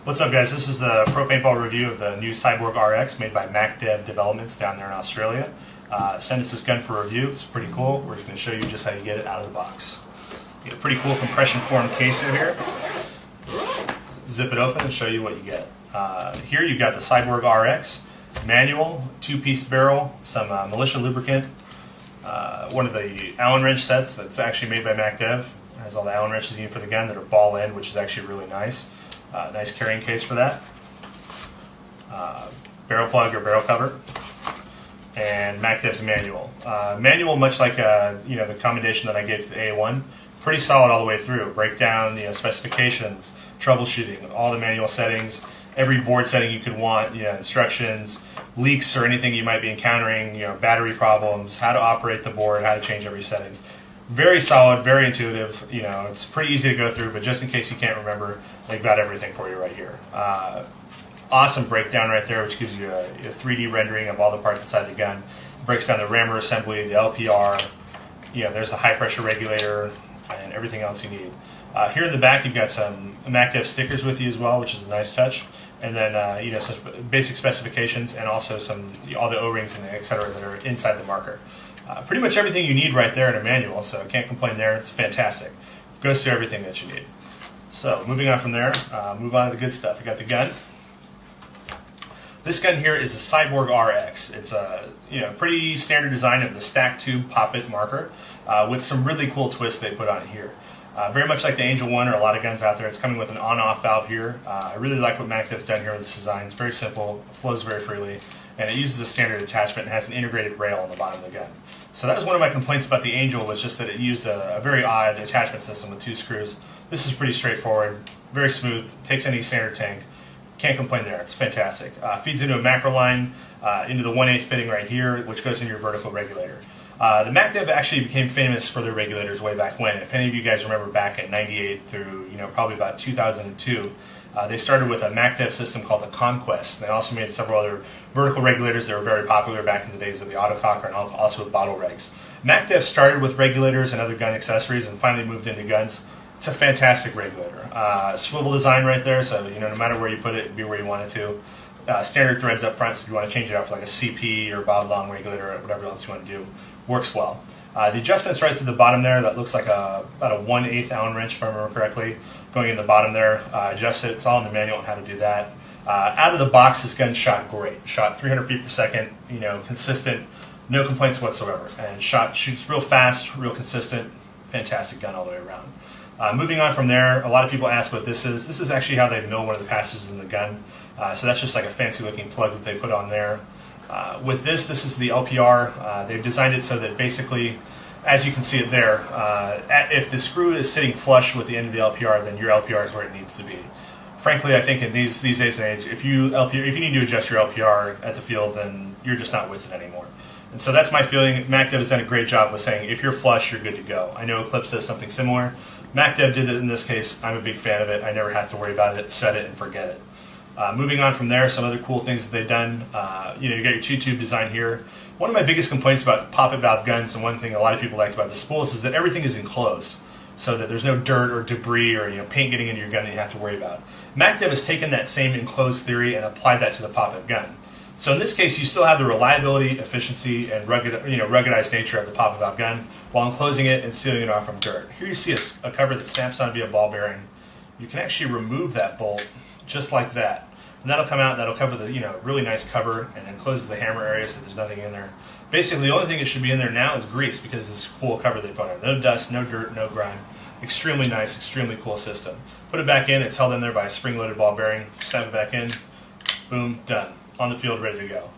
What's up, guys? This is the Pro Paintball review of the new Cyborg RX made by MacDev Developments down there in Australia. Send us this gun for review. It's pretty cool. We're just going to show you just how you get it out of the box. You get a pretty cool compression form case in here. Zip it open and show you what you get. Here you've got the Cyborg RX, manual, 2-piece barrel, some militia lubricant, one of the Allen wrench sets that's actually made by MacDev. It has all the Allen wrenches you need for the gun that are ball end, which is actually really nice. Nice carrying case for that. Barrel plug or barrel cover, and MacDev's manual. Manual, much like the commendation that I gave to the A1, pretty solid all the way through. Breakdown, specifications, troubleshooting, all the manual settings, every board setting you could want, instructions, leaks or anything you might be encountering, battery problems, how to operate the board, how to change every settings. Very solid, very intuitive. It's pretty easy to go through, but just in case you can't remember, they've got everything for you right here. Awesome breakdown right there, which gives you a 3D rendering of all the parts inside the gun. It breaks down the rammer assembly, the LPR. There's the high pressure regulator and everything else you need. Here in the back, you've got some MacDev stickers with you as well, which is a nice touch. And then some basic specifications and also all the O-rings and etc. that are inside the marker. Pretty much everything you need right there in a manual, so can't complain there. It's fantastic. Goes through everything that you need. So moving on from there, move on to the good stuff. You got the gun. This gun here is a Cyborg RX. It's a pretty standard design of the stack tube pop-it marker with some really cool twists they put on here. Very much like the Angel 1 or a lot of guns out there, it's coming with an on-off valve here. I really like what MacDev's done here with this design. It's very simple, flows very freely, and it uses a standard attachment and has an integrated rail on the bottom of the gun. So that was one of my complaints about the Angel, was just that it used a very odd attachment system with 2 screws. This is pretty straightforward, very smooth, takes any standard tank. Can't complain there, it's fantastic. Feeds into a macro line, into the 1/8 fitting right here, which goes into your vertical regulator. The MacDev actually became famous for their regulators way back when. If any of you guys remember back in '98 through probably about 2002, they started with a MacDev system called the Conquest. They also made several other vertical regulators that were very popular back in the days of the autococker and also with bottle regs. MacDev started with regulators and other gun accessories and finally moved into guns. It's a fantastic regulator. Swivel design right there, so no matter where you put it, it'd be where you want it to. Standard threads up front, so if you want to change it out for like a CP or bob long regulator or whatever else you want to do, works well. The adjustment's right through the bottom there. That looks like about a 1/8 Allen wrench, if I remember correctly, going in the bottom there. Adjust it. It's all in the manual on how to do that. Out of the box, this gun shot great. Shot 300 feet per second. Consistent, no complaints whatsoever. And shoots real fast, real consistent. Fantastic gun all the way around. Moving on from there, a lot of people ask what this is. This is actually how they mill one of the passages in the gun. So that's just like a fancy looking plug that they put on there. With this is the LPR. They've designed it so that basically, as you can see it there, if the screw is sitting flush with the end of the LPR, then your LPR is where it needs to be. Frankly, I think in these days and age, if you need to adjust your LPR at the field, then you're just not with it anymore. And so that's my feeling. MacDev has done a great job with saying if you're flush, you're good to go. I know Eclipse does something similar. MacDev did it in this case. I'm a big fan of it. I never had to worry about it, set it, and forget it. Moving on from there, some other cool things that they've done. You got your 2-tube design here. One of my biggest complaints about pop-it valve guns, and one thing a lot of people liked about the spools, is that everything is enclosed, so that there's no dirt or debris or paint getting into your gun that you have to worry about. MacDev has taken that same enclosed theory and applied that to the pop-it gun. So in this case, you still have the reliability, efficiency, and ruggedized nature of the pop-it valve gun while enclosing it and sealing it off from dirt. Here you see a cover that snaps on via ball bearing. You can actually remove that bolt just like that. And that'll come out, that'll cover the really nice cover and encloses the hammer area so there's nothing in there. Basically, the only thing that should be in there now is grease because this full cover they put on. No dust, no dirt, no grime. Extremely nice, extremely cool system. Put it back in, it's held in there by a spring-loaded ball bearing. Snap it back in, boom, done. On the field, ready to go.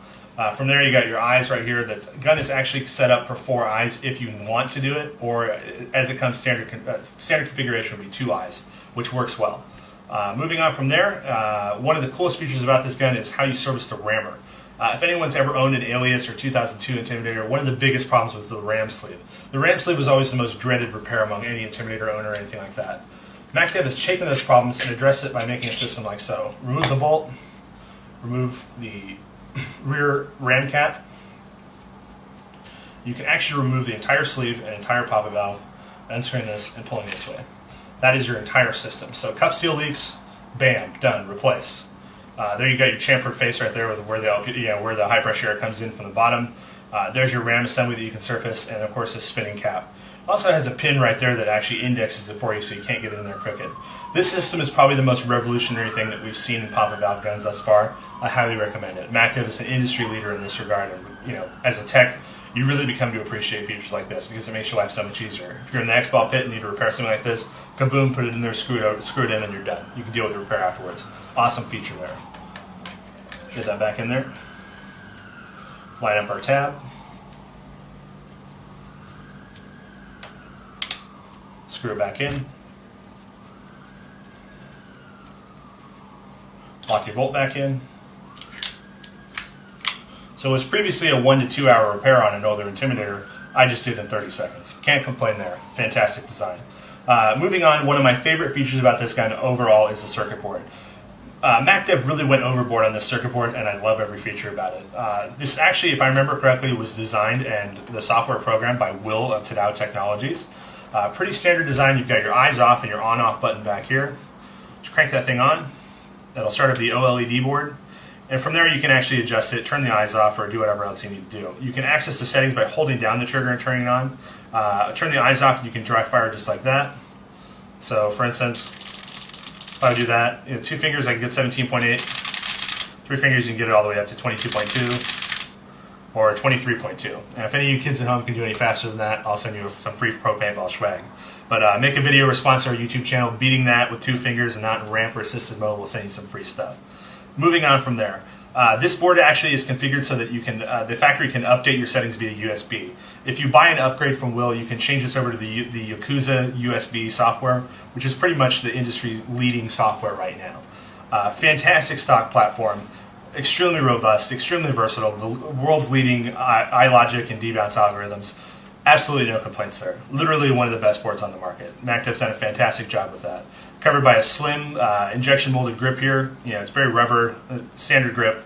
From there, you got your eyes right here. The gun is actually set up for 4 eyes if you want to do it, or as it comes standard configuration would be 2 eyes, which works well. Moving on from there, one of the coolest features about this gun is how you service the rammer. If anyone's ever owned an Alias or 2002 Intimidator, one of the biggest problems was the ram sleeve. The ram sleeve was always the most dreaded repair among any Intimidator owner or anything like that. MacDev has taken those problems and addressed it by making a system like so. Remove the bolt, remove the rear ram cap. You can actually remove the entire sleeve and entire pop-it valve, unscrewing this and pulling this way. That is your entire system. So cup seal leaks, Bam, done, replace. There you got your chamfered face right there with where the high pressure air comes in from the bottom. There's your RAM assembly that you can surface, and of course this spinning cap. Also has a pin right there that actually indexes it for you so you can't get it in there crooked. This system is probably the most revolutionary thing that we've seen in pop-up valve guns thus far. I highly recommend it. MacDev is an industry leader in this regard, and as a tech, you really become to appreciate features like this because it makes your life so much easier. If you're in the X-ball pit and need to repair something like this, kaboom, put it in there, screw it in, and you're done. You can deal with the repair afterwards. Awesome feature there. Get that back in there. Line up our tab. Screw it back in. Lock your bolt back in. So it was previously a 1 to 2 hour repair on an older Intimidator. I just did it in 30 seconds. Can't complain there. Fantastic design. Moving on, one of my favorite features about this gun overall is the circuit board. MacDev really went overboard on this circuit board, and I love every feature about it. This actually, if I remember correctly, was designed and the software programmed by Will of Tadao Technologies. Pretty standard design. You've got your eyes off and your on-off button back here. Just crank that thing on. That'll start up the OLED board. And from there you can actually adjust it, turn the eyes off, or do whatever else you need to do. You can access the settings by holding down the trigger and turning it on. Turn the eyes off and you can dry fire just like that. So for instance, if I do that, 2 fingers I can get 17.8. 3 fingers you can get it all the way up to 22.2 or 23.2. And if any of you kids at home can do any faster than that, I'll send you some free pro paintball swag. But make a video response to our YouTube channel beating that with 2 fingers and not in ramp or assisted mode. We'll send you some free stuff. Moving on from there, this board actually is configured so that you can, the factory can update your settings via USB. If you buy an upgrade from Will, you can change this over to the Yakuza USB software, which is pretty much the industry leading software right now. Fantastic stock platform, extremely robust, extremely versatile, the world's leading iLogic and debounce algorithms. Absolutely no complaints there. Literally one of the best boards on the market. MacDev's done a fantastic job with that. Covered by a slim injection molded grip here. It's very rubber, standard grip.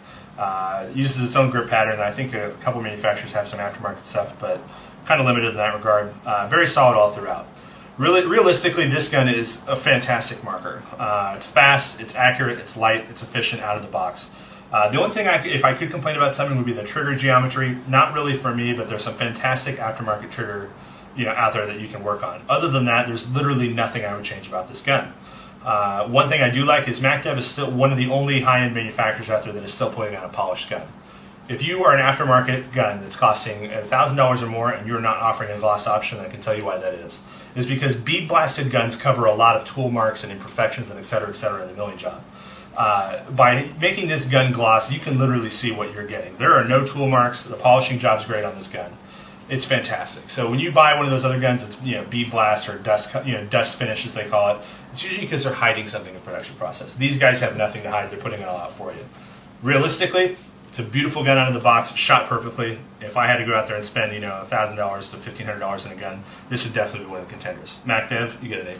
Uses its own grip pattern. I think a couple manufacturers have some aftermarket stuff, but kind of limited in that regard. Very solid all throughout. Realistically, this gun is a fantastic marker. It's fast, it's accurate, it's light, it's efficient out of the box. The only thing, if I could complain about something, would be the trigger geometry. Not really for me, but there's some fantastic aftermarket trigger out there that you can work on. Other than that, there's literally nothing I would change about this gun. One thing I do like is MacDev is still one of the only high-end manufacturers out there that is still putting out a polished gun. If you are an aftermarket gun that's costing $1,000 or more and you're not offering a gloss option, I can tell you why that is. It's because bead-blasted guns cover a lot of tool marks and imperfections and et cetera in the milling job. By making this gun gloss, you can literally see what you're getting. There are no tool marks. The polishing job's great on this gun. It's fantastic. So when you buy one of those other guns, it's bead blast or dust finish as they call it. It's usually because they're hiding something in the production process. These guys have nothing to hide. They're putting it all out for you. Realistically, it's a beautiful gun out of the box, shot perfectly. If I had to go out there and spend $1,000 to $1,500 in a gun, this would definitely be one of the contenders. MacDev, you get an A+.